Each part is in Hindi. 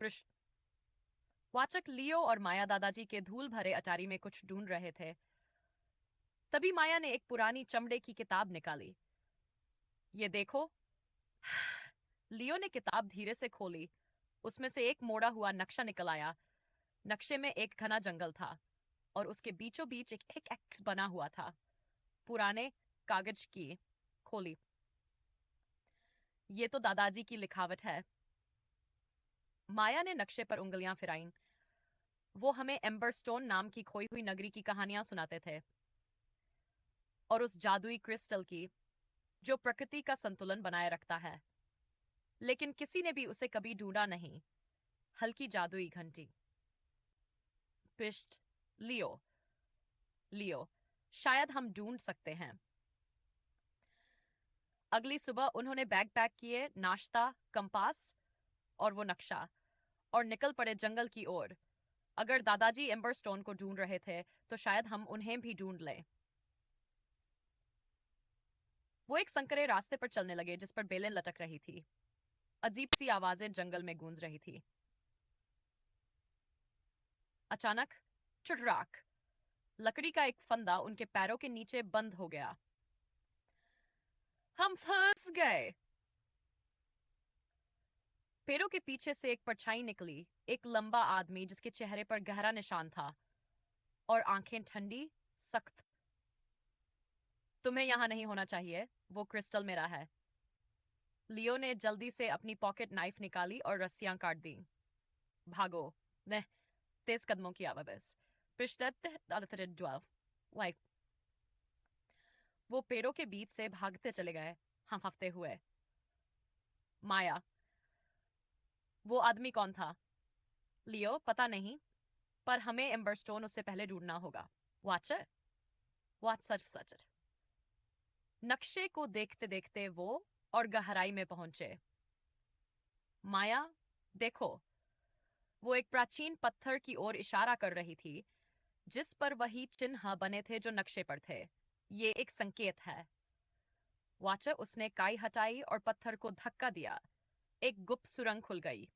पृष्ठ। वाचक लियो और माया दादाजी के धूल भरे अटारी में कुछ ढूंढ रहे थे। तभी माया ने एक पुरानी चमड़े की किताब निकाली। ये देखो। लियो ने किताब धीरे से खोली। उसमें से एक मोड़ा हुआ नक्शा निकल आया। नक्शे में एक घना जंगल था और उसके बीचों बीच एक एक्स बना हुआ था। पुराने कागज की खोली। ये तो दादाजी की लिखावट है। माया ने नक्शे पर उंगलियां फिराईं। वो हमें एम्बरस्टोन नाम की खोई हुई नगरी की कहानियां सुनाते थे, और उस जादुई क्रिस्टल की जो प्रकृति का संतुलन बनाए रखता है। लेकिन किसी ने भी उसे कभी ढूंढा नहीं। हल्की जादुई घंटी। पृष्ठ। लियो। लियो। शायद हम ढूंढ सकते हैं। अगली सुबह उन्होंने बैग पैक किए, नाश्ता, कंपास और वो नक्शा, और निकल पड़े जंगल की ओर। अगर दादाजी एम्बरस्टोन को ढूंढ रहे थे तो शायद हम उन्हें भी ढूंढ लें। वो एक संकरे रास्ते पर चलने लगे जिस पर बेलें लटक रही थी। अजीब सी आवाजें जंगल में गूंज रही थी। अचानक चुटराक, लकड़ी का एक फंदा उनके पैरों के नीचे बंद हो गया। हम फंस गए। पेड़ों के पीछे से एक परछाई निकली। एक लंबा आदमी जिसके चेहरे पर गहरा निशान था और आंखें ठंडी, सख्त। तुम्हें यहां नहीं होना चाहिए। वो क्रिस्टल मेरा है। लियो ने जल्दी से अपनी पॉकेट नाइफ निकाली और रस्सियां काट दी। भागो। ने तेज कदमों की आवाज। वाइफ। वो पेड़ों के बीच से भागते चले गए, हंफते हुए। माया। वो आदमी कौन था? लियो, पता नहीं, पर हमें एम्बरस्टोन उससे पहले ढूंढना होगा। वाचर। वाचर सचर। नक्शे को देखते देखते वो और गहराई में पहुंचे। माया, देखो। वो एक प्राचीन पत्थर की ओर इशारा कर रही थी जिस पर वही चिन्ह बने थे जो नक्शे पर थे। ये एक संकेत है। वाचर। उसने काई हटाई और पत्थर को धक्का दिया। एक गुप्त सुरंग खुल गई।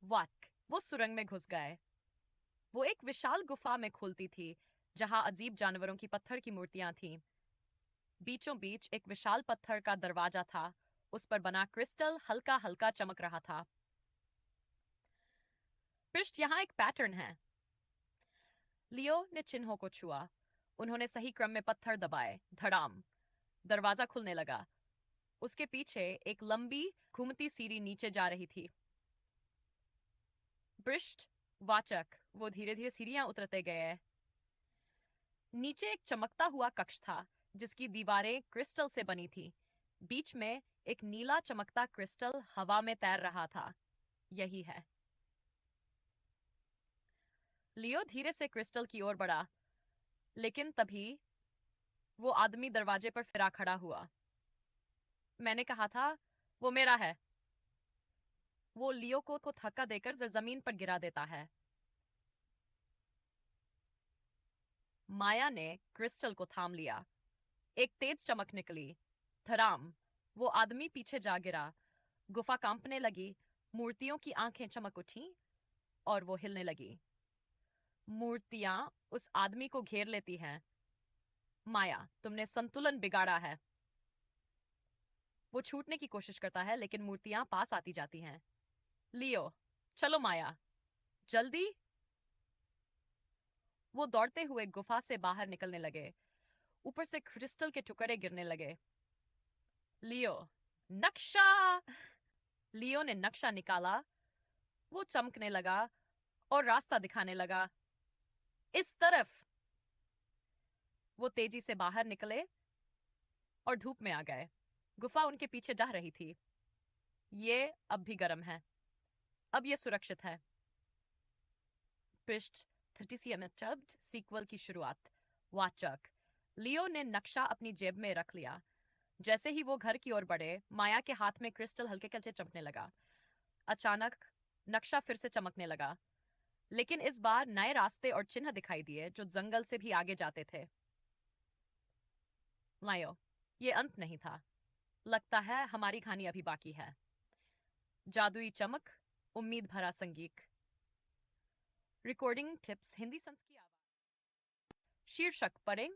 वाक। वो सुरंग में घुस गए। वो एक विशाल गुफा में खुलती थी जहां अजीब जानवरों की पत्थर की मूर्तियां थीं। बीचों बीच एक विशाल पत्थर का दरवाजा था। उस पर बना क्रिस्टल हल्का हल्का चमक रहा था। पृष्ठ। यहाँ एक पैटर्न है। लियो ने चिन्हों को छुआ। उन्होंने सही क्रम में पत्थर दबाए। धड़ाम। दरवाजा खुलने लगा। उसके पीछे एक लंबी घूमती सीढ़ी नीचे जा रही थी। पृष्ठ। वाचक। वो धीरे धीरे सीढ़ियां उतरते गए। नीचे एक चमकता हुआ कक्ष था जिसकी दीवारें क्रिस्टल से बनी थी। बीच में एक नीला चमकता क्रिस्टल हवा में तैर रहा था। यही है। लियो धीरे से क्रिस्टल की ओर बढ़ा, लेकिन तभी वो आदमी दरवाजे पर फिरा खड़ा हुआ। मैंने कहा था, वो मेरा है। वो लियो को धक्का देकर जमीन पर गिरा देता है। माया ने क्रिस्टल को थाम लिया। एक तेज चमक निकली। धड़ाम। वो आदमी पीछे जा गिरा। गुफा कांपने लगी। मूर्तियों की आंखें चमक उठी और वो हिलने लगी। मूर्तियां उस आदमी को घेर लेती हैं। माया, तुमने संतुलन बिगाड़ा है। वो छूटने की कोशिश करता है लेकिन मूर्तियां पास आती जाती हैं। लियो, चलो माया, जल्दी। वो दौड़ते हुए गुफा से बाहर निकलने लगे। ऊपर से क्रिस्टल के टुकड़े गिरने लगे। लियो, नक्शा। लियो ने नक्शा निकाला। वो चमकने लगा और रास्ता दिखाने लगा। इस तरफ। वो तेजी से बाहर निकले और धूप में आ गए। गुफा उनके पीछे जा रही थी। ये अब भी गर्म है। अब ये सुरक्षित है। पृष्ठ। 30 सीक्वल की शुरुआत। वाचक। लियो ने नक्शा अपनी जेब में रख लिया। जैसे ही वो घर की ओर बढ़े, माया के हाथ में क्रिस्टल हल्के हल्के चमकने लगा। अचानक नक्शा फिर से चमकने लगा, लेकिन इस बार नए रास्ते और चिन्ह दिखाई दिए जो जंगल से भी आगे जाते थे। लायो, ये अंत नहीं था। लगता है हमारी कहानी अभी बाकी है। जादुई चमक, उम्मीद भरा संगीत। रिकॉर्डिंग टिप्स हिंदी संस की आवाज। शीर्षक पढ़ें।